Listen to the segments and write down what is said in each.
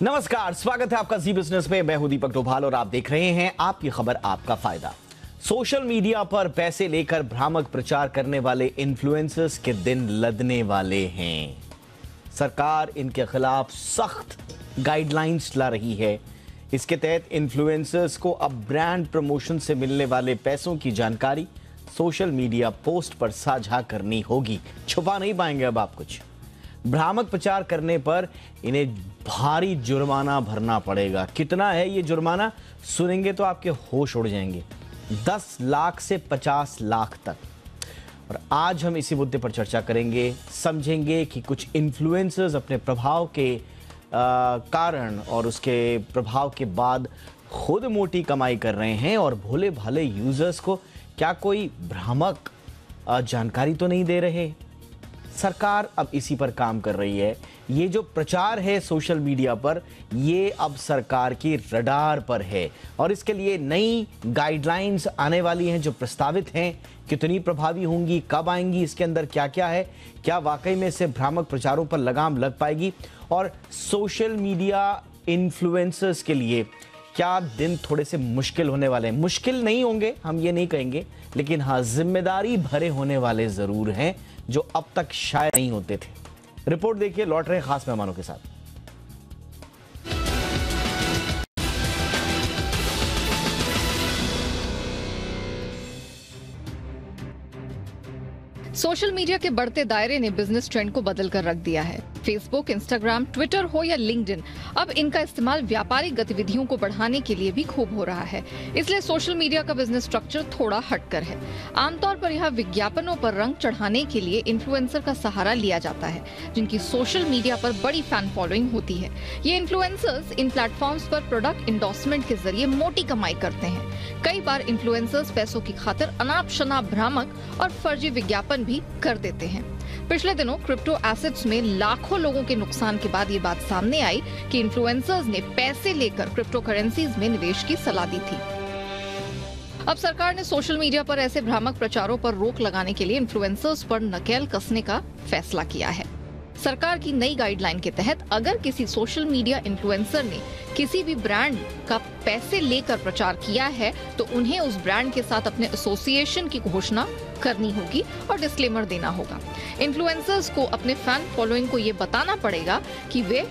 नमस्कार, स्वागत है आपका जी बिजनेस में। मैं हूं दीपक डोभाल और आप देख रहे हैं आपकी खबर आपका फायदा। सोशल मीडिया पर पैसे लेकर भ्रामक प्रचार करने वाले इन्फ्लुएंसर्स के दिन लदने वाले हैं। सरकार इनके खिलाफ सख्त गाइडलाइंस ला रही है। इसके तहत इन्फ्लुएंसर्स को अब ब्रांड प्रमोशन से मिलने वाले पैसों की जानकारी सोशल मीडिया पोस्ट पर साझा करनी होगी। छुपा नहीं पाएंगे अब आप कुछ। भ्रामक प्रचार करने पर इन्हें भारी जुर्माना भरना पड़ेगा। कितना है ये जुर्माना, सुनेंगे तो आपके होश उड़ जाएंगे। 10 लाख से 50 लाख तक। और आज हम इसी मुद्दे पर चर्चा करेंगे, समझेंगे कि कुछ इन्फ्लुएंसर्स अपने प्रभाव के कारण और उसके प्रभाव के बाद खुद मोटी कमाई कर रहे हैं और भोले भाले यूजर्स को क्या कोई भ्रामक जानकारी तो नहीं दे रहे। सरकार अब इसी पर काम कर रही है। ये जो प्रचार है सोशल मीडिया पर, ये अब सरकार की रडार पर है और इसके लिए नई गाइडलाइंस आने वाली हैं जो प्रस्तावित हैं। कितनी प्रभावी होंगी, कब आएंगी, इसके अंदर क्या क्या है, क्या वाकई में से भ्रामक प्रचारों पर लगाम लग पाएगी और सोशल मीडिया इन्फ्लुएंसर्स के लिए क्या दिन थोड़े से मुश्किल होने वाले हैं। मुश्किल नहीं होंगे, हम ये नहीं कहेंगे, लेकिन हाँ जिम्मेदारी भरे होने वाले जरूर हैं जो अब तक शायद नहीं होते थे। रिपोर्ट देखिए, लौट रहे खास मेहमानों के साथ। सोशल मीडिया के बढ़ते दायरे ने बिजनेस ट्रेंड को बदल कर रख दिया है। फेसबुक, इंस्टाग्राम, ट्विटर हो या लिंक्डइन, अब इनका इस्तेमाल व्यापारिक गतिविधियों को बढ़ाने के लिए भी खूब हो रहा है। इसलिए सोशल मीडिया का बिजनेस स्ट्रक्चर थोड़ा हटकर है। आमतौर पर यहाँ विज्ञापनों पर रंग चढ़ाने के लिए इन्फ्लुएंसर का सहारा लिया जाता है, जिनकी सोशल मीडिया पर बड़ी फैन फॉलोइंग होती है। ये इन्फ्लुएंसर्स इन प्लेटफॉर्म्स पर प्रोडक्ट इंडोर्समेंट के जरिए मोटी कमाई करते हैं। कई बार इन्फ्लुएंसर्स पैसों की खातिर अनाप शनाप भ्रामक और फर्जी विज्ञापन भी कर देते हैं। पिछले दिनों क्रिप्टो एसेट्स में लाखों लोगों के नुकसान के बाद ये बात सामने आई कि इन्फ्लुएंसर्स ने पैसे लेकर क्रिप्टो करेंसीज में निवेश की सलाह दी थी। अब सरकार ने सोशल मीडिया पर ऐसे भ्रामक प्रचारों पर रोक लगाने के लिए इन्फ्लुएंसर्स पर नकेल कसने का फैसला किया है। सरकार की नई गाइडलाइन के तहत अगर किसी सोशल मीडिया इन्फ्लुएंसर ने किसी भी ब्रांड का पैसे लेकर प्रचार किया है तो उन्हें उस ब्रांड के साथ अपने एसोसिएशन की घोषणा करनी होगी और डिस्क्लेमर देना होगा। इन्फ्लुएंसर्स को अपने फैन फॉलोइंग को ये बताना पड़ेगा कि वे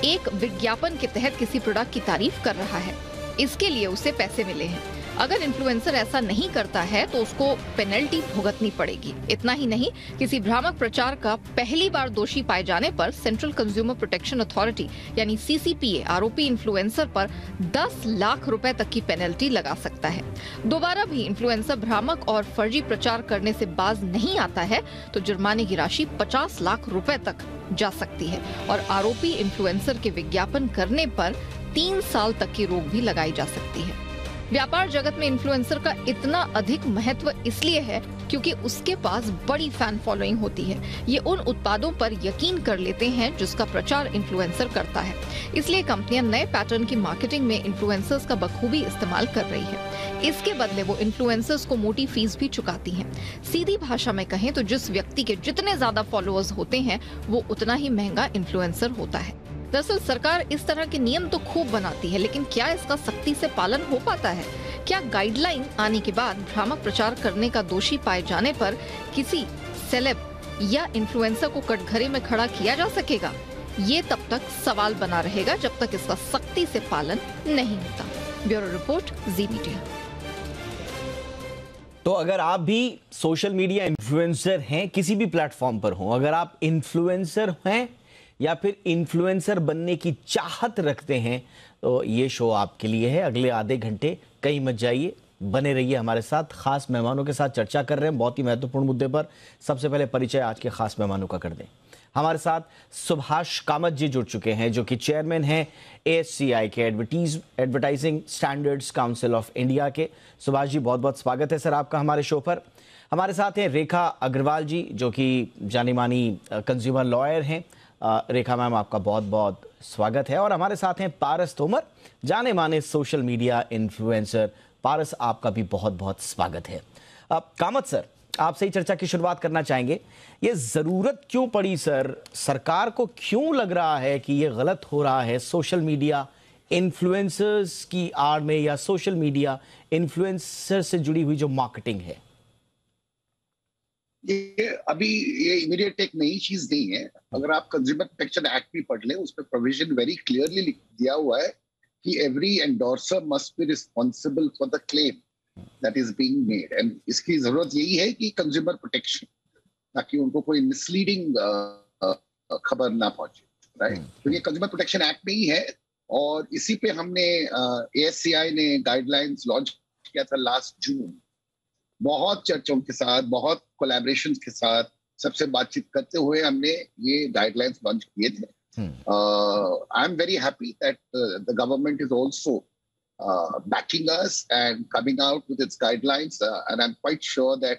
एक विज्ञापन के तहत किसी प्रोडक्ट की तारीफ कर रहा है, इसके लिए उसे पैसे मिले हैं। अगर इन्फ्लुएंसर ऐसा नहीं करता है तो उसको पेनल्टी भुगतनी पड़ेगी। इतना ही नहीं, किसी भ्रामक प्रचार का पहली बार दोषी पाए जाने पर सेंट्रल कंज्यूमर प्रोटेक्शन अथॉरिटी यानी सीसीपीए आरोपी इन्फ्लुएंसर पर 10 लाख रुपए तक की पेनल्टी लगा सकता है। दोबारा भी इन्फ्लुएंसर भ्रामक और फर्जी प्रचार करने से बाज नहीं आता है तो जुर्माने की राशि 50 लाख रुपए तक जा सकती है और आरोपी इन्फ्लुएंसर के विज्ञापन करने पर 3 साल तक की रोक भी लगाई जा सकती है। व्यापार जगत में इन्फ्लुएंसर का इतना अधिक महत्व इसलिए है क्योंकि उसके पास बड़ी फैन फॉलोइंग होती है। ये उन उत्पादों पर यकीन कर लेते हैं जिसका प्रचार इन्फ्लुएंसर करता है। इसलिए कंपनियां नए पैटर्न की मार्केटिंग में इन्फ्लुएंसर्स का बखूबी इस्तेमाल कर रही है। इसके बदले वो इन्फ्लुएंसर्स को मोटी फीस भी चुकाती हैं। सीधी भाषा में कहें तो जिस व्यक्ति के जितने ज्यादा फॉलोअर्स होते हैं वो उतना ही महंगा इन्फ्लुएंसर होता है। दरअसल सरकार इस तरह के नियम तो खूब बनाती है, लेकिन क्या इसका सख्ती से पालन हो पाता है? क्या गाइडलाइन आने के बाद भ्रामक प्रचार करने का दोषी पाए जाने पर किसी सेलेब या इन्फ्लुएंसर को कटघरे में खड़ा किया जा सकेगा? ये तब तक सवाल बना रहेगा जब तक इसका सख्ती से पालन नहीं होता। ब्यूरो रिपोर्ट, जी मीडिया। तो अगर आप भी सोशल मीडिया इन्फ्लुएंसर हैं, किसी भी प्लेटफॉर्म पर हो, अगर आप इन्फ्लुएंसर हैं या फिर इन्फ्लुएंसर बनने की चाहत रखते हैं तो ये शो आपके लिए है। अगले आधे घंटे कहीं मत जाइए, बने रहिए हमारे साथ। खास मेहमानों के साथ चर्चा कर रहे हैं बहुत ही महत्वपूर्ण मुद्दे पर। सबसे पहले परिचय आज के खास मेहमानों का कर दें। हमारे साथ सुभाष कामत जी जुड़ चुके हैं जो कि चेयरमैन हैं ASCI के advertising standards council of India के। सुभाष जी, बहुत बहुत स्वागत है सर आपका हमारे शो पर। हमारे साथ हैं रेखा अग्रवाल जी जो कि जानी मानी कंज्यूमर लॉयर हैं। रेखा मैम, आपका बहुत बहुत स्वागत है। और हमारे साथ हैं पारस तोमर, जाने माने सोशल मीडिया इन्फ्लुएंसर। पारस, आपका भी बहुत बहुत स्वागत है। कामत सर, आपसे ही चर्चा की शुरुआत करना चाहेंगे। ये जरूरत क्यों पड़ी सर, सरकार को क्यों लग रहा है कि ये गलत हो रहा है सोशल मीडिया इन्फ्लुएंसर्स की आड़ में, या सोशल मीडिया इन्फ्लुएंसर से जुड़ी हुई जो मार्केटिंग है? ये अभी ये इमीडिएट एक नई चीज नहीं है। अगर आप कंज्यूमर प्रोटेक्शन एक्ट भी पढ़ लें, उसमें प्रोविजन वेरी क्लियरली लिख दिया हुआ है कि every endorser must be responsible for the claim that is being made. And इसकी जरूरत यही है कि कंज्यूमर प्रोटेक्शन, ताकि उनको कोई मिसलीडिंग खबर ना पहुंचे, राइट? तो ये कंज्यूमर प्रोटेक्शन एक्ट में ही है, और इसी पे हमने ASCI ने गाइडलाइंस लॉन्च किया था लास्ट जून। बहुत चर्चाओं के साथ, बहुत कोलैबोरेशंस के साथ, सबसे बातचीत करते हुए हमने ये गाइडलाइंस लॉन्च किए थे। I am very happy that the government is also backing us and coming out with its guidelines, and I'm quite sure that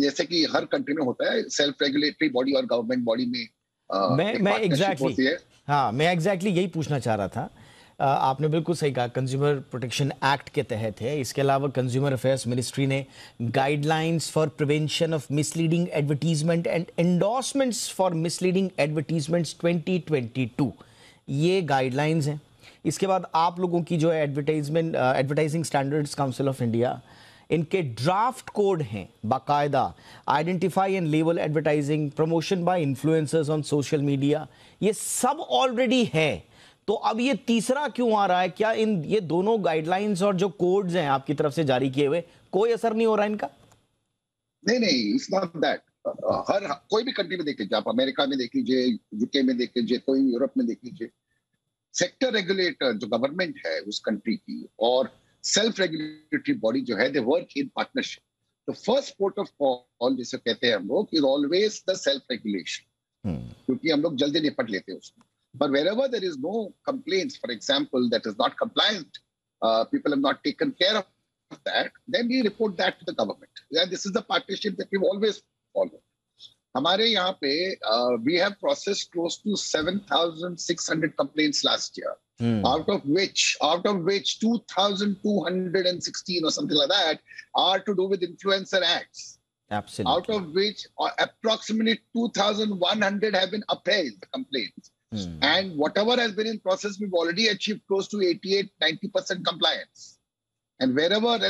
जैसे कि हर कंट्री में होता है, सेल्फ रेगुलेटरी बॉडी और गवर्नमेंट बॉडी में मैं एग्जैक्टली मैं एग्जैक्टली यही पूछना चाह रहा था। आपने बिल्कुल सही कहा, कंज्यूमर प्रोटेक्शन एक्ट के तहत है। इसके अलावा कंज्यूमर अफेयर्स मिनिस्ट्री ने guidelines for prevention of misleading advertisement and endorsements for misleading advertisements 2022 ये गाइडलाइंस हैं। इसके बाद आप लोगों की जो है advertising standards council of India, इनके ड्राफ्ट कोड हैं बाकायदा, identify and label advertising, promotion by influencers on social media, ये सब ऑलरेडी है। तो अब ये तीसरा क्यों आ रहा है? क्या इन ये दोनों गाइडलाइंस और जो कोड्स हैं आपकी तरफ से जारी किए हुए, कोई असर नहीं हो रहा इनका? नहीं, इट्स नॉट दैट। हर कोई भी कंट्री में देख लीजिए, आप अमेरिका में देख लीजिए, यूके में देख लीजिए, कोई यूरोप में देख लीजिए, सेक्टर रेगुलेटर जो गवर्नमेंट है उस कंट्री की और सेल्फ रेगुलेटरी बॉडी जो है, they work in partnership. The first port of call जिसे कहते हैं हम लोग, is always the self regulation, क्योंकि हम लोग जल्दी निपट लेते हैं उसमें। But wherever there is no complaints, for example, that is not compliant, people have not taken care of that, then we report that to the government. Yeah, this is the partnership that we've always followed. हमारे यहाँ पे we have processed close to 7,600 complaints last year, out of which 2,216 or something like that are to do with influencer ads. Absolutely. Out of which approximately 2,100 have been upheld, the complaints. And whatever has been in process, we've already achieved close to 88-90% compliance. And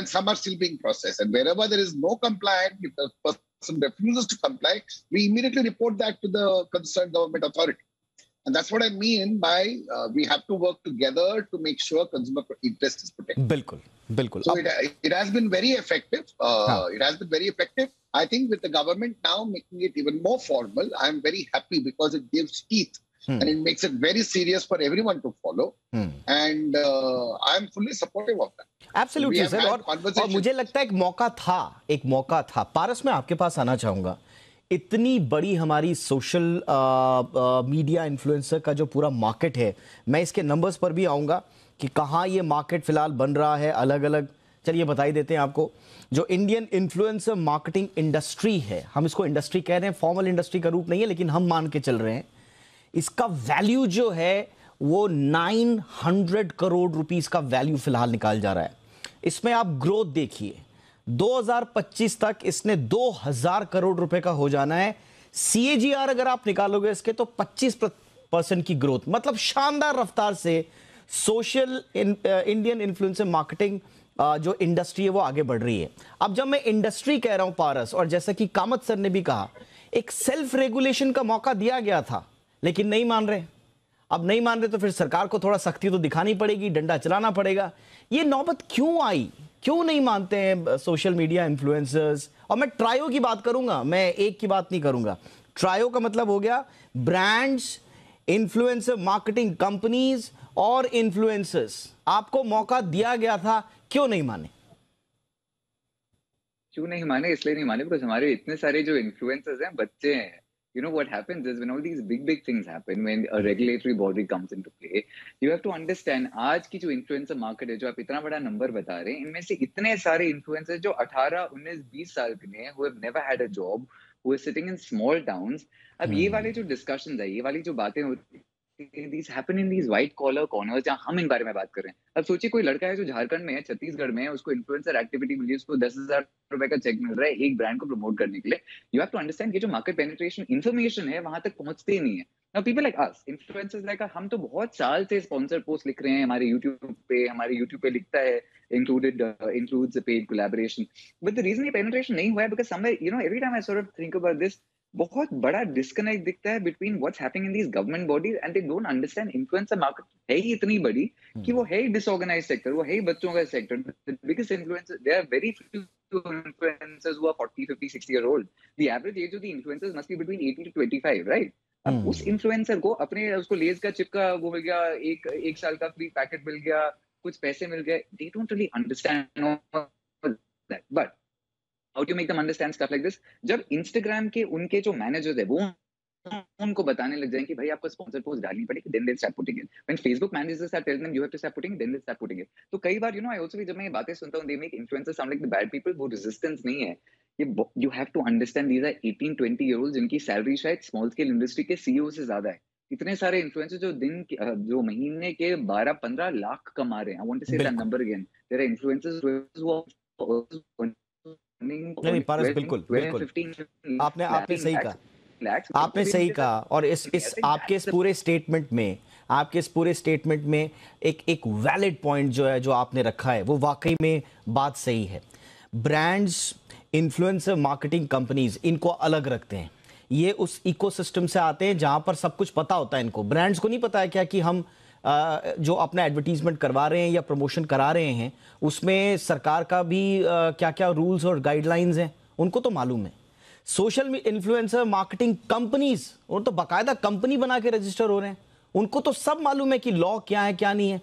some are still being processed. And wherever there is no compliance, if the person refuses to comply, we immediately report that to the concerned government authority. And that's what I mean by we have to work together to make sure consumer interest is protected. बिल्कुल. So it has been very effective. It has been very effective. I think with the government now making it even more formal, I'm very happy because it gives teeth. And it makes it very serious for everyone to follow. And I'm fully supportive of that. Absolutely, sir. और मुझे लगता है एक मौका था। पारस, मैं आपके पास आना चाहूंगा। इतनी बड़ी हमारी सोशल मीडिया इन्फ्लुएंसर का जो पूरा मार्केट है, मैं इसके नंबर्स पर भी आऊंगा कि कहाँ ये मार्केट फिलहाल बन रहा है अलग अलग। चलिए बताई देते हैं आपको। जो इंडियन इन्फ्लुएंसर मार्केटिंग इंडस्ट्री है, हम इसको इंडस्ट्री कह रहे हैं, फॉर्मल इंडस्ट्री का रूप नहीं है, लेकिन हम मान के चल रहे हैं, इसका वैल्यू जो है वो 900 करोड़ रुपीस का वैल्यू फिलहाल निकाल जा रहा है। इसमें आप ग्रोथ देखिए, 2025 तक इसने 2000 करोड़ रुपए का हो जाना है। CAGR अगर आप निकालोगे इसके तो 25% की ग्रोथ, मतलब शानदार रफ्तार से सोशल इंडियन इन्फ्लुएंसर मार्केटिंग जो इंडस्ट्री है वो आगे बढ़ रही है। अब जब मैं इंडस्ट्री कह रहा हूं पारस, और जैसा कि कामत सर ने भी कहा, एक सेल्फ रेगुलेशन का मौका दिया गया था, लेकिन नहीं मान रहे। अब नहीं मान रहे तो फिर सरकार को थोड़ा सख्ती तो दिखानी पड़ेगी, डंडा चलाना पड़ेगा। ये नौबत क्यों आई? क्यों नहीं मानते हैं सोशल मीडिया इन्फ्लुएंसर्स? और मैं ट्रायो की बात करूंगा, मैं एक की बात नहीं करूंगा। ट्रायो का मतलब हो गया ब्रांड्स, इन्फ्लुएंसर मार्केटिंग कंपनीज और इन्फ्लुएंसर्स। आपको मौका दिया गया था, क्यों नहीं माने? क्यों नहीं माने? इसलिए नहीं माने बिकॉज़ हमारे इतने सारे जो इन्फ्लुएंसर्स हैं बच्चे हैं। You know what happens is when all these big things happen, when a regulatory body comes into play, you have to understand आज की जो influencer market है, जो आप इतना बड़ा नंबर बता रहे हैं, इनमें से इतने सारे influencers जो 18, 19, 20 साल के हैं, who have never had a job, who are sitting in small towns. अब ये वाले जो discussions है, ये वाली जो बातें होती these happen in these white collar corners जहाँ हम इन बारे में बात कर रहे हैं. अब सोचिए कोई लड़का है जो झारखंड में है, छत्तीसगढ़ में है, उसको इन्फ्लुएंसर एक्टिविटी मिली, उसको 10,000 रुपए का चेक मिल रहा है एक ब्रांड को प्रमोट करने के लिए. यू हैव टू अंडरस्टैंड कि जो मार्केट पेनिट्रेशन इन्फॉर्मेशन है वहां तक पहुंचते ही नहीं है. Now people like us, influencers like us, हम तो बहुत साल से स्पॉन्सर पोस्ट लिख रहे हैं हमारे YouTube पे लिखता है includes a paid collaboration. But the reason ये penetration नहीं हुआ है because somewhere, you know, every time I sort of think about this, बहुत बड़ा डिस्कनेक्ट दिखता है between what's happening in these government bodies and they don't understand influencer market है ही इतनी बड़ी कि वो है ही disorganized sector, वो है ही बच्चों का sector. The biggest influencers, there are very few influencers who are 40, 50, 60 year old. The average age of the influencers must be between 18 to 25, right? अब उस इन्फ्लुएंसर को अपने उसको लेज का चिप का वो मिल गया, एक साल का फ्री पैकेट मिल गया, कुछ पैसे मिल गए. They don't really understand that. But how do you make them understand stuff like this? जब Instagram के उनके जो मैनेजर्स है वो उनको बताने लग जाएंगे कि भाई आपको स्पॉन्सर पोस्ट डालनी पड़ेगी, then they'll start putting it. When Facebook managers start telling them you have to start putting it, then they'll start putting it. तो कई बार I also जब मैं ये बातें सुनता हूँ, they make influencers sound like the bad people. वो resistance नहीं है. You have to understand these are 18-20 year olds जिनकी सैलरी शायद स्मॉल स्केल इंडस्ट्री के सीईओ से ज्यादा है. इतने सारे इन्फ्लुएंसर्स जो महीने के 12-15 लाख कमा रहे हैं. I want to say that number again. There are influencers who are नहीं पारस, बिल्कुल बिल्कुल आपने सही कहा. आपने सही कहा. और इस आपके इस पूरे स्टेटमेंट में एक वैलिड पॉइंट जो है जो आपने रखा है वो वाकई में बात सही है. ब्रांड्स, इन्फ्लुएंसर मार्केटिंग कंपनीज इनको अलग रखते हैं. ये उस इकोसिस्टम से आते हैं जहां पर सब कुछ पता होता है इनको. ब्रांड्स को नहीं पता है क्या कि हम जो अपना एडवर्टीजमेंट करवा रहे हैं या प्रमोशन करा रहे हैं उसमें सरकार का भी क्या क्या रूल्स और गाइडलाइंस हैं, उनको तो मालूम है. सोशल इन्फ्लुएंसर मार्केटिंग कंपनीज, और तो बाकायदा कंपनी बना के रजिस्टर हो रहे हैं, उनको तो सब मालूम है कि लॉ क्या है क्या नहीं है.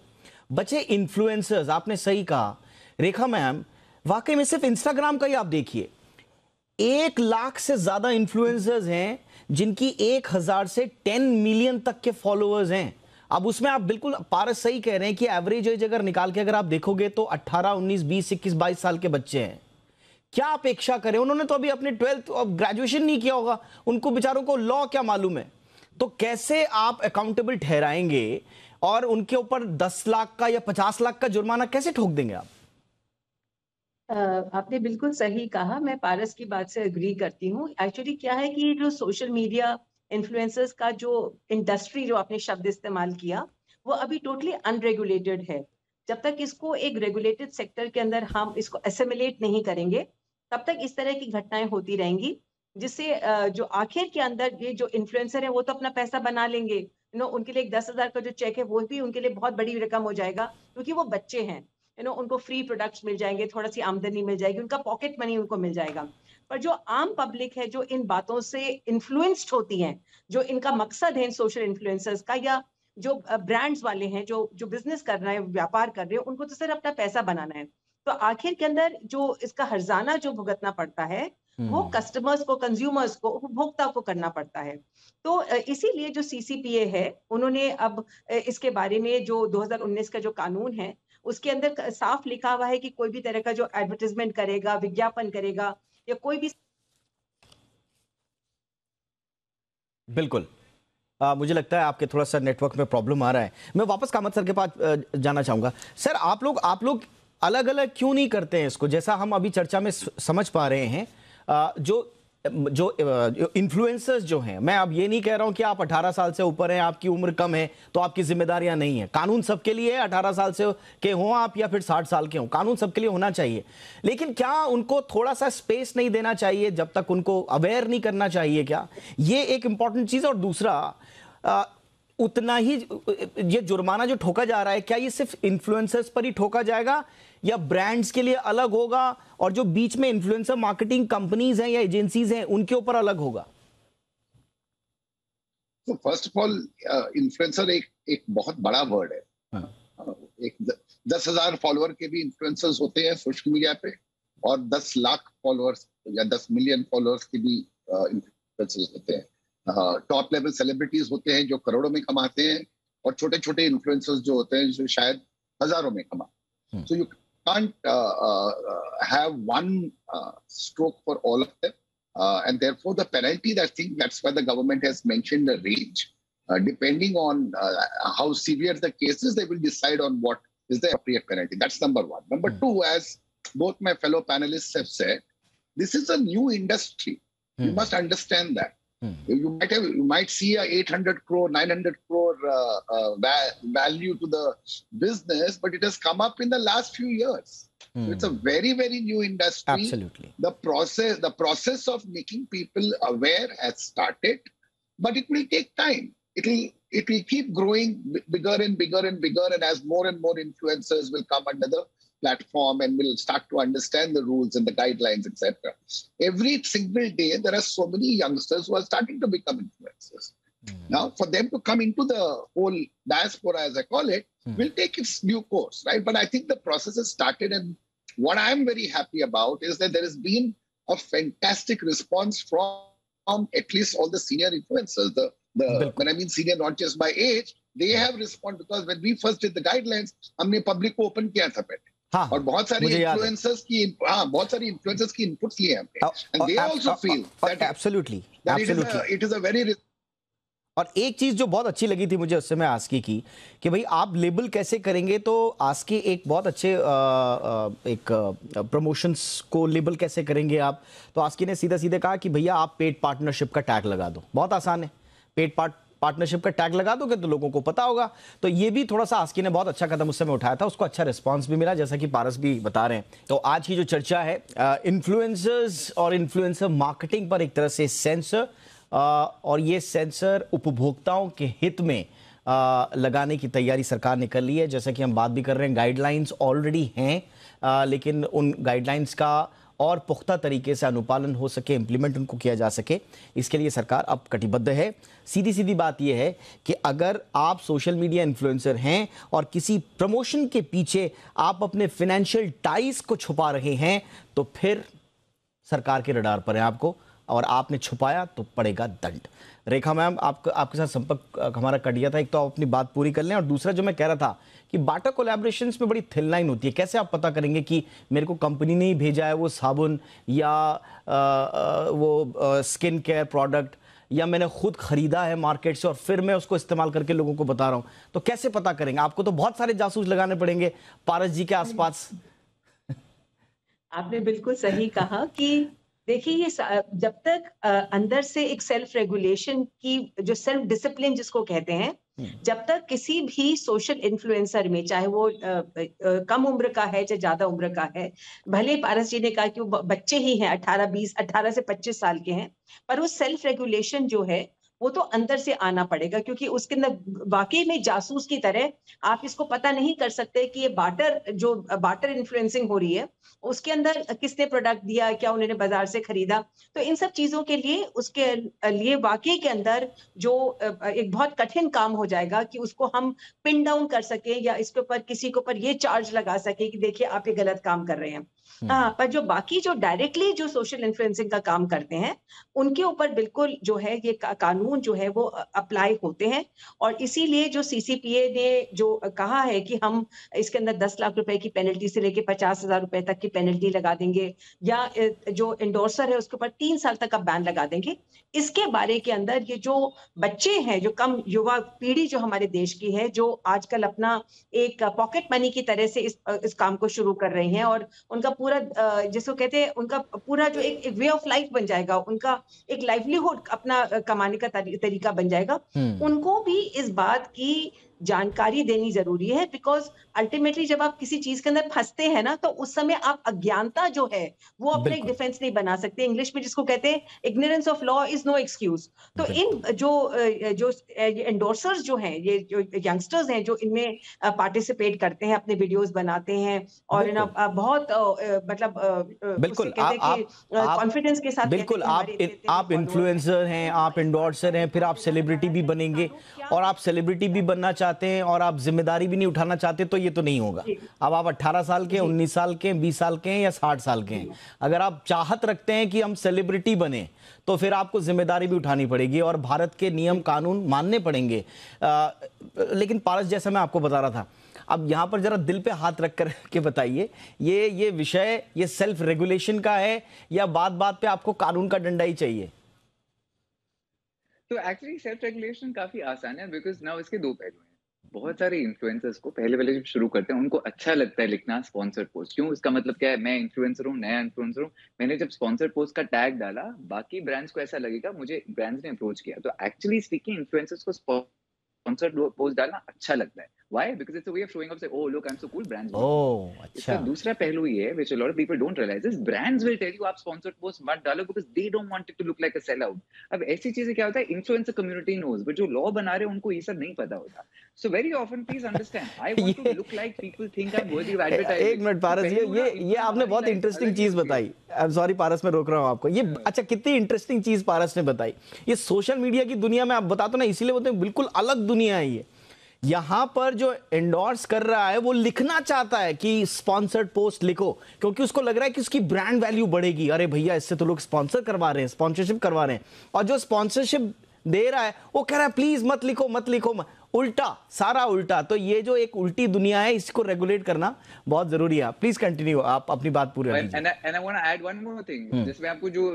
बचे इन्फ्लुएंसर्स, आपने सही कहा रेखा मैम, वाकई में सिर्फ इंस्टाग्राम का ही आप देखिए 1 लाख से ज्यादा इन्फ्लुएंसर्स हैं जिनकी 1000 से 10 मिलियन तक के फॉलोअर्स हैं. अब उसमें आप बिल्कुल पारस सही कह रहे हैं कि एवरेज एज अगर निकाल के अगर आप देखोगे तो 18, 19, 20, 21, 22 साल के बच्चे हैं. क्या अपेक्षा करें, उन्होंने तो अभी अपने 12th और ग्रेजुएशन नहीं किया होगा, उनको बेचारों को लॉ क्या मालूम है. तो कैसे आप अकाउंटेबल ठहराएंगे और उनके ऊपर 10 लाख का या 50 लाख का जुर्माना कैसे ठोक देंगे आप? आपने बिल्कुल सही कहा. मैं पारस की बात से एग्री करती हूँ. एक्चुअली क्या है कि जो सोशल मीडिया इन्फ्लुएंसर्स का जो इंडस्ट्री, जो आपने शब्द इस्तेमाल किया, वो अभी टोटली अनरेगुलेटेड है. जब तक इसको एक रेगुलेटेड सेक्टर के अंदर हम इसको एसिमिलेट नहीं करेंगे तब तक इस तरह की घटनाएं होती रहेंगी, जिससे जो आखिर के अंदर ये जो इन्फ्लुएंसर है वो तो अपना पैसा बना लेंगे. उनके लिए 10,000 का जो चेक है वो भी उनके लिए बहुत बड़ी रकम हो जाएगा, क्योंकि वो बच्चे हैं. उनको फ्री प्रोडक्ट्स मिल जाएंगे, थोड़ा सी आमदनी मिल जाएगी, उनका पॉकेट मनी उनको मिल जाएगा. पर जो आम पब्लिक है जो इन बातों से इन्फ्लुएंस्ड होती है, जो इनका मकसद है इन सोशल इन्फ्लुएंसर्स का, या जो ब्रांड्स वाले हैं जो बिजनेस कर रहे हैं, व्यापार कर रहे हैं, उनको तो सिर्फ अपना पैसा बनाना है. तो आखिर के अंदर जो इसका हर्जाना जो भुगतना पड़ता है वो कस्टमर्स को, कंज्यूमर्स को, उपभोक्ता को करना पड़ता है. तो इसीलिए जो CCPA है उन्होंने अब इसके बारे में जो 2019 का जो कानून है उसके अंदर साफ लिखा हुआ है कि कोई भी तरह का जो एडवर्टाइजमेंट करेगा, विज्ञापन करेगा या कोई भी. बिल्कुल. मुझे लगता है आपके थोड़ा सा नेटवर्क में प्रॉब्लम आ रहा है. मैं वापस कामत सर के पास जाना चाहूंगा. सर आप लोग अलग अलग क्यों नहीं करते हैं इसको, जैसा हम अभी चर्चा में समझ पा रहे हैं. जो इन्फ्लुएंसर्स जो हैं, मैं अब ये नहीं कह रहा हूं कि आप 18 साल से ऊपर हैं, आपकी उम्र कम है तो आपकी जिम्मेदारियां नहीं है. कानून सबके लिए है, 18 साल से के हों आप या फिर 60 साल के हों, कानून सबके लिए होना चाहिए. लेकिन क्या उनको थोड़ा सा स्पेस नहीं देना चाहिए, जब तक उनको अवेयर नहीं करना चाहिए क्या? ये एक इंपॉर्टेंट चीज. और दूसरा, उतना ही ये जुर्माना जो ठोका जा रहा है, क्या ये सिर्फ इन्फ्लुएंसर्स पर ही ठोका जाएगा या ब्रांड्स के लिए अलग होगा और जो बीच में इन्फ्लुएंसर मार्केटिंग कंपनीज हैं या एजेंसीज हैं उनके ऊपर अलग होगा? तो फर्स्ट ऑफ ऑल इन्फ्लुएंसर एक बहुत बड़ा वर्ड है. एक 10,000 फॉलोअर के भी इन्फ्लुएंसर्स होते हैं सोशल मीडिया पे, और 10 लाख फॉलोअर्स या 10 मिलियन फॉलोअर्स के भी इन्फ्लुएंसर्स होते हैं. टॉप लेवल सेलिब्रिटीज होते हैं जो करोड़ों में कमाते हैं, और छोटे छोटे इन्फ्लुएंसर्स जो होते हैं जो शायद हजारों में कमाते हैं. So you can't have one stroke for all of them, and therefore the penalty, that's why the government has mentioned a range. Depending on how severe the cases, they will decide on what is the appropriate penalty. That's number one. Number two, as both my fellow panelists have said, this is a new industry. You must understand that. You might see a 800 crore, 900 crore value to the business, but it has come up in the last few years. So it's a very, very new industry. Absolutely. The process of making people aware has started, but it will take time. It will keep growing bigger and bigger and bigger, and as more and more influencers will come under the platform and will start to understand the rules and the guidelines, etc. Every single day, there are so many youngsters who are starting to become influencers. Now, for them to come into the whole diaspora, as I call it, will take its due course, right? But I think the process has started, and what I'm very happy about is that there has been a fantastic response from at least all the senior influencers. When I mean senior, not just by age, they have responded, because when we first did the guidelines, हमने public को open किया था पहले. और बहुत सारी influencers की inputs लिए हमने, and they also feel that absolutely it is a very. और एक चीज जो बहुत अच्छी लगी थी मुझे उससे मैं आस्की की कि भाई आप लेबल कैसे करेंगे, तो आस्की एक बहुत अच्छे एक प्रमोशंस को लेबल कैसे करेंगे आप, तो आस्की ने सीधा सीधे कहा कि भैया आप पेड पार्टनरशिप का टैग लगा दो. बहुत आसान है, पेड पार्टनरशिप का टैग लगा दोगे तो लोगों को पता होगा. तो ये भी थोड़ा सा आस्की ने बहुत अच्छा कदम उस समय उठाया था, उसको अच्छा रिस्पांस भी मिला, जैसा कि पारस भी बता रहे हैं. तो आज की जो चर्चा है इन्फ्लुएंसर्स और इन्फ्लुएंसर मार्केटिंग पर एक तरह से सेंसर, और ये सेंसर उपभोक्ताओं के हित में लगाने की तैयारी सरकार ने कर ली है. जैसा कि हम बात भी कर रहे हैं, गाइडलाइंस ऑलरेडी हैं, लेकिन उन गाइडलाइंस का और पुख्ता तरीके से अनुपालन हो सके, इंप्लीमेंट उनको किया जा सके, इसके लिए सरकार अब कटिबद्ध है. सीधी सीधी बात यह है कि अगर आप सोशल मीडिया इन्फ्लुएंसर हैं और किसी प्रमोशन के पीछे आप अपने फाइनेंशियल टाइज को छुपा रहे हैं, तो फिर सरकार के रडार पर है आपको, और आपने छुपाया तो पड़ेगा दंड. रेखा मैम, आपके साथ संपर्क हमारा कट गया था. एक तो आप अपनी बात पूरी कर लें, और दूसरा जो मैं कह रहा था कि बाटा कोलैबोरेशंस में बड़ी थिन लाइन होती है. कैसे आप पता करेंगे कि मेरे को कंपनी ने ही भेजा है वो साबुन या वो स्किन केयर प्रोडक्ट, या मैंने खुद खरीदा है मार्केट से और फिर मैं उसको इस्तेमाल करके लोगों को बता रहा हूं, तो कैसे पता करेंगे? आपको तो बहुत सारे जासूस लगाने पड़ेंगे पारस जी के आसपास. आपने बिल्कुल सही कहा कि देखिए, ये जब तक अंदर से एक सेल्फ रेगुलेशन की, जो सेल्फ डिसिप्लिन जिसको कहते हैं, जब तक किसी भी सोशल इन्फ्लुएंसर में, चाहे वो कम उम्र का है चाहे ज्यादा उम्र का है, भले पारस जी ने कहा कि वो बच्चे ही हैं, 18 से 25 साल के हैं, पर वो सेल्फ रेगुलेशन जो है वो तो अंदर से आना पड़ेगा, क्योंकि उसके अंदर वाकई में जासूस की तरह आप इसको पता नहीं कर सकते कि ये बाटर इन्फ्लुएंसिंग हो रही है, उसके अंदर किसने प्रोडक्ट दिया, क्या उन्होंने बाजार से खरीदा. तो इन सब चीजों के लिए उसके लिए वाकई के अंदर जो एक बहुत कठिन काम हो जाएगा कि उसको हम पिन डाउन कर सके, या इसके ऊपर किसी के ऊपर ये चार्ज लगा सके कि देखिए आप ये गलत काम कर रहे हैं. हाँ, पर जो बाकी जो डायरेक्टली जो सोशल इन्फ्लुएंसिंग का काम करते हैं, उनके ऊपर बिल्कुल जो है ये कानून जो है वो अप्लाई होते हैं. और इसीलिए जो CCPA ने जो कहा है कि हम इसके अंदर 10 लाख रुपए की पेनल्टी से लेके 50,000 रुपए तक की पेनल्टी लगा देंगे, या जो एंडोर्सर है उसके ऊपर 3 साल तक का बैन लगा देंगे. इसके बारे के अंदर ये जो बच्चे हैं, जो कम युवा पीढ़ी जो हमारे देश की है, जो आजकल अपना एक पॉकेट मनी की तरह से इस काम को शुरू कर रहे हैं, और उनका पूरा जिसको कहते हैं उनका पूरा जो एक वे ऑफ लाइफ बन जाएगा, उनका एक लाइवलीहुड अपना कमाने का तरीका बन जाएगा, उनको भी इस बात की जानकारी देनी जरूरी है. बिकॉज अल्टीमेटली जब आप किसी चीज के अंदर फंसते हैं ना, तो उस समय आप अज्ञानता जो है वो अपने एक डिफेंस नहीं बना सकते. इंग्लिश में जिसको कहते हैं ignorance of law is no excuse. तो इन जो एंडोर्सर्स जो हैं, ये जो यंगस्टर्स हैं जो इनमें पार्टिसिपेट करते हैं, अपने वीडियोस बनाते हैं, और बहुत मतलब बिल्कुल कॉन्फिडेंस के साथ, बिल्कुल आप इन्फ्लुएंसर हैं, आप एंडोर्सर हैं, फिर आप सेलिब्रिटी भी बनेंगे, और आप सेलिब्रिटी भी बनना चाहते हैं और आप जिम्मेदारी भी नहीं उठाना चाहते, तो ये तो नहीं होगा. अब आप 18 साल के, 19 साल के, 20 साल के हैं या 60 साल के हैं, अगर आप चाहत रखते हैं कि हम सेलिब्रिटी बने, तो फिर आपको जिम्मेदारी भी उठानी पड़ेगी और भारत के नियम कानून मानने पड़ेंगे. लेकिन पारस, जैसा मैं आपको बता रहा था, अब यहां पर जरा दिल पे हाथ रख कर के बताइए, ये विषय ये सेल्फ रेगुलेशन का है या बात बात पे आपको कानून का डंडा ही चाहिए? तो एक्चुअली सेल्फ रेगुलेशन काफी आसान है, बिकॉज नाउ इसके दो पहलू हैं। बहुत सारे इन्फ्लुएंसर्स को पहले जब शुरू करते हैं उनको अच्छा लगता है लिखना स्पॉन्सर्ड पोस्ट। क्यों? इसका मतलब क्या है, मैं इन्फ्लुएंसर हूँ, नया इन्फ्लुएंसर हूँ, मैंने जब स्पॉन्सर्ड पोस्ट का टैग डाला, बाकी ब्रांड्स को ऐसा लगेगा मुझे ब्रांड्स ने अप्रोच किया। तो एक्चुअली स्पीकिंग इन्फ्लुएंसर्स को स्पॉन्सर्ड पोस्ट डालना अच्छा लगता है। Why? Because it's a way of showing up, say, oh look, I'm so cool, brands. Oh, इसका दूसरा पहलू ये है, which a lot of people don't realize, is brands will tell you आप sponsored post मत डालो because they don't want it to look like a sellout. अब ऐसी चीजें क्या होता है, influencer community knows, but जो law बना रहे हैं उनको ये सब नहीं पता होता. So very often, please understand, I want to look like people think I'm worthy of advertising. एक मिनट पारस, ये आपने बहुत इंटरेस्टिंग चीज बताई। आई एम सॉरी पारस, मैं रोक रहा हूँ आपको। ये अच्छा, कितनी इंटरेस्टिंग चीज पारस ने बताई। ये सोशल मीडिया की दुनिया में आप बताते ना, इसीलिए बोलते हैं बिल्कुल अलग दुनिया है ये। यहां पर जो एंडोर्स कर रहा है वो लिखना चाहता है कि स्पॉन्सर्ड पोस्ट लिखो, क्योंकि उसको लग रहा है कि उसकी ब्रांड वैल्यू बढ़ेगी। अरे भैया, इससे तो लोग स्पॉन्सर करवा रहे हैं, स्पॉन्सरशिप करवा रहे हैं, और जो स्पॉन्सरशिप दे रहा है वो कह रहा है प्लीज मत लिखो मत लिखो, उल्टा, सारा उल्टा। तो ये जो एक उल्टी दुनिया है, इसको रेगुलेट करना बहुत जरूरी है। प्लीज कंटिन्यू, आप अपनी बात पूरी कीजिए। And I want to add one more thing, जिसमें आपको जो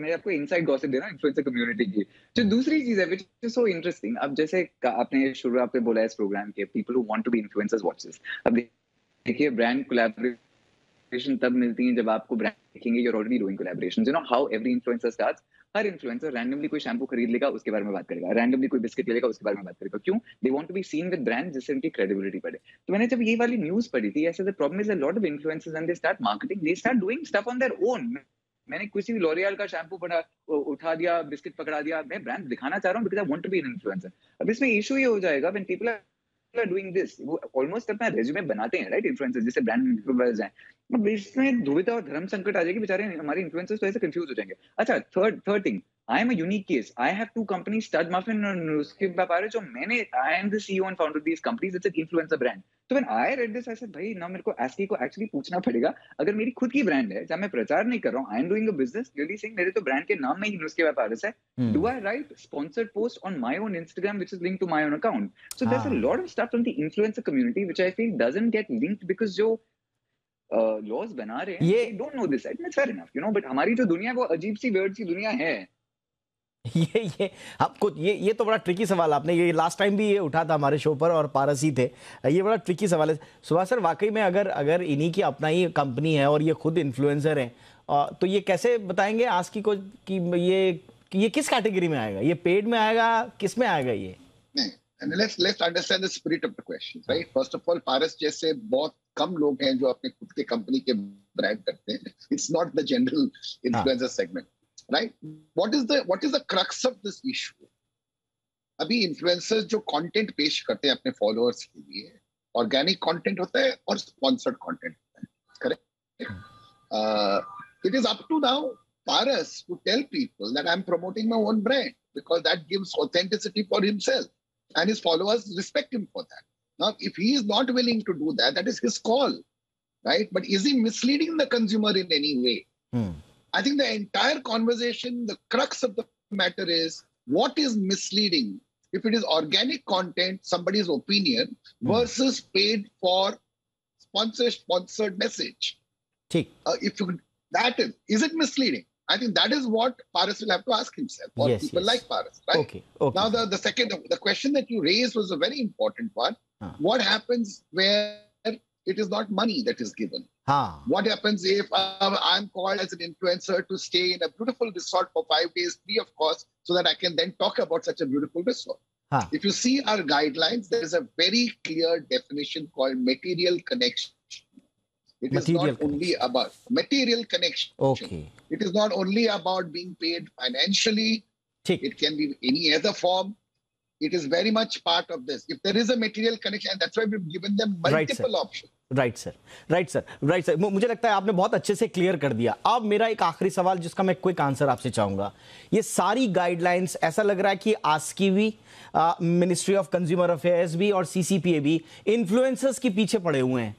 मैं आपको इनसाइड गॉसिप दे रहा हूं इन्फ्लुएंसर कम्युनिटी की, जो दूसरी चीज है which is so interesting। अब जैसे आपने शुरुआत में बोला इस प्रोग्राम के, people who want to be influencers watch this। अब देखिए, ब्रांड कोलैबोरेशन तब मिलती है जब आपको ब्रांड देखेंगे, you're already doing collaborations। You know how every influencer starts? Her influencer randomly कोई शैम्पू खरीद लेगा, उसके बारे में बात करेगा, रैंडमली कोई बिस्किट लेगा, उसके बारे में बात करेगा। क्यों? They want to be seen with brand, जिससे उनकी क्रेडिबिलिटी बढ़े। तो मैंने जब ये वाली न्यूज़ पढ़ी थी, ऐसे the problem is a lot of influencers when they start marketing, they start doing stuff on their own. मैंने किसी भी लॉरियल का शैम्पू उठा दिया, बिस्किट पकड़ा दिया, मैं ब्रांड दिखाना चाह रहा हूँ because I want to be an influencer. अब इसमें इशू ये हो जाएगा when people are doing this, वो ऑलमोस्ट अपना रेज्यूमे बनाते हैं, राइट, इन्फ्लुएंसर्स जिससे ब्रांड इन्फ्लुएंसर्स हैं। अब इसमें दुविधा और धर्म संकट आ जाएगी, बेचारे हमारे इन्फ्लुएंसर्स तो ऐसे कंफ्यूज हो जाएंगे। अच्छा, third thing, I am a unique case. I have two companies, Stud Muffin और उसके व्यापार जो मैंने, I am the CEO and founder of these companies. It's an influencer brand. तो when I read this, I said, भाई ना मेरे को ASCII को actually पूछना पड़ेगा, अगर मेरी खुद की ब्रांड है, जहाँ मैं प्रचार नहीं कर रहा हूँ, I am doing a business, really saying मेरे तो ब्रांड के नाम में ही उसके व्यापार है, do I write sponsored post on my own Instagram which is linked to my own account? So there's a lot of stuff from the influencer community which I feel doesn't get linked because जो laws बना रहे हैं, they don't know this, right? That's fair enough, you know, but हमारी जो दुनिया है वो अजीब सी वर्ड सी दुनिया है। ये आपको ये तो बड़ा ट्रिकी सवाल आपने, ये लास्ट टाइम भी ये उठा था हमारे शो पर और पारस ही थे। ये बड़ा ट्रिकी सवाल है सुभाष सर, वाकई में अगर इन्हीं की अपना ही कंपनी है और ये खुद इन्फ्लुएंसर हैं, तो ये कैसे बताएंगे आस्की को कि ये किस कैटेगरी में आएगा? ये पेड में आएगा, किस में आएगा ये? Let's understand the spirit of the question, right? First of all, पारस जैसे बहुत कम लोग हैं जो अपने खुद के कंपनी के ब्रांड करते हैं। It's not the general influencer segment, right? What is the crux of this issue? अभी इन्फ्लुएंसर्स जो कंटेंट पेश करते हैं अपने फॉलोअर्स के लिए, ऑर्गेनिक कंटेंट होता है और स्पॉन्सर्ड कंटेंट होता है, correct? It is up to now Paras to tell people that I'm promoting my own brand because that gives authenticity for himself and his followers respect him for that. Now, if he is not willing to do that, that is his call, right? But is he misleading the consumer in any way? I think the entire conversation, the crux of the matter is what is misleading. If it is organic content, somebody's opinion versus paid for sponsored message. Is it misleading? I think that is what Paras will have to ask himself, or people like Paras, right? Okay. Now, the question that you raised was a very important one. What happens where it is not money that is given? What happens if I'm called as an influencer to stay in a beautiful resort for 5 days free of cost so that I can then talk about such a beautiful resort? If you see our guidelines, there is a very clear definition called material connection. It is not only about material connection. Okay. It is not only about being paid financially. It can be any other form. It is very much part of this. If there is a material connection, and that's why we've given them multiple options. Right sir, मुझे लगता है आपने बहुत अच्छे से clear कर दिया। अब मेरा एक आखिरी सवाल जिसका मैं क्विक आंसर आपसे चाहूंगा, ये सारी गाइडलाइंस ऐसा लग रहा है कि आस्की भी, मिनिस्ट्री ऑफ कंज्यूमर अफेयर्स भी और सीसीपीए भी इन्फ्लुएंसर्स के पीछे पड़े हुए हैं।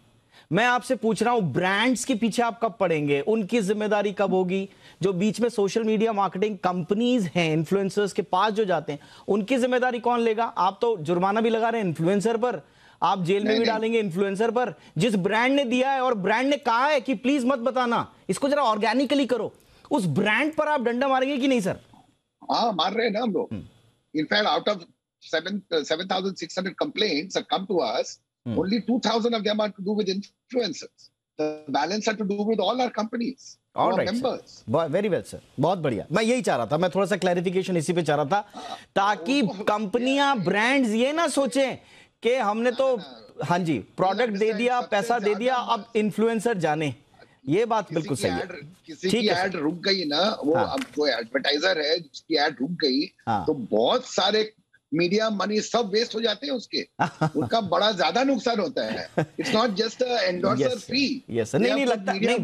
मैं आपसे पूछ रहा हूं, ब्रांड्स के पीछे आप कब पड़ेंगे? उनकी जिम्मेदारी कब होगी? जो बीच में सोशल मीडिया मार्केटिंग कंपनीज हैं, इन्फ्लुएंसर्स के पास जो जाते हैं, उनकी जिम्मेदारी कौन लेगा? आप तो जुर्माना भी लगा रहे हैं इन्फ्लुएंसर पर, आप जेल में भी डालेंगे इन्फ्लुएंसर पर। जिस ब्रांड ने दिया है और ब्रांड ने कहा है कि प्लीज मत बताना, इसको जरा ऑर्गेनिकली करो, उस ब्रांड पर आप डंडा मारेंगे कि नहीं सर? हाँ, मार रहे हैं ना हम लोग। In fact, out of 7,600 complaints that come to us, only 2,000 of them are to do with influencers. The balance are to do with all our companies, our members. Very well sir, बहुत बढ़िया। मैं यही चाह रहा था, मैं थोड़ा सा क्लैरिफिकेशन इसी पे चाह रहा था, ताकि कंपनियां, ब्रांड्स ये ना सोचें कि हमने तो हाँ जी प्रोडक्ट दे दिया, पैसा दे दिया, अब इन्फ्लुएंसर जाने। ये बात बिल्कुल सही है। किसी की एड रुक गई ना, वो अब कोई एडवर्टाइजर है जिसकी एड रुक गई, तो बहुत सारे मीडिया मनी सब वेस्ट हो जाते हैं उसके। उनका बड़ा ज्यादा नुकसान होता है। It's not just endorser fee. Yes नहीं लगता, नहीं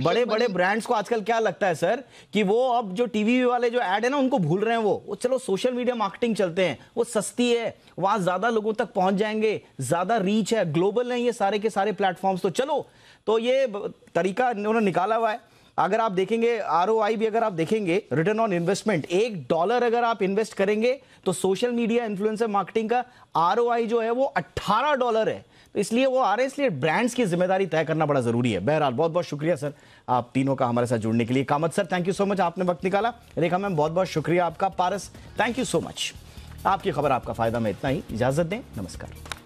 बड़े बड़े ब्रांड्स को आजकल क्या लगता है सर कि वो अब जो टीवी वाले जो ऐड है ना उनको भूल रहे हैं। वो चलो सोशल मीडिया मार्केटिंग चलते हैं, वो सस्ती है, वहां ज्यादा लोगों तक पहुंच जाएंगे, ज्यादा रीच है, ग्लोबल है ये सारे के सारे प्लेटफॉर्म्स, तो चलो तो ये तरीका उन्होंने निकाला हुआ है। अगर आप देखेंगे ROI भी, अगर आप देखेंगे रिटर्न ऑन इन्वेस्टमेंट, $1 अगर आप इन्वेस्ट करेंगे तो सोशल मीडिया इन्फ्लुएंसर मार्केटिंग का ROI जो है वो $18 है। तो इसलिए वो आ रहे हैं, इसलिए ब्रांड्स की जिम्मेदारी तय करना बड़ा जरूरी है। बहरहाल बहुत बहुत शुक्रिया सर आप तीनों का हमारे साथ जुड़ने के लिए। Kamat sir thank you so much, आपने वक्त निकाला। रेखा मैम बहुत बहुत शुक्रिया आपका। पारस थैंक यू सो मच। आपकी खबर आपका फायदा में इतना ही, इजाजत दें, नमस्कार।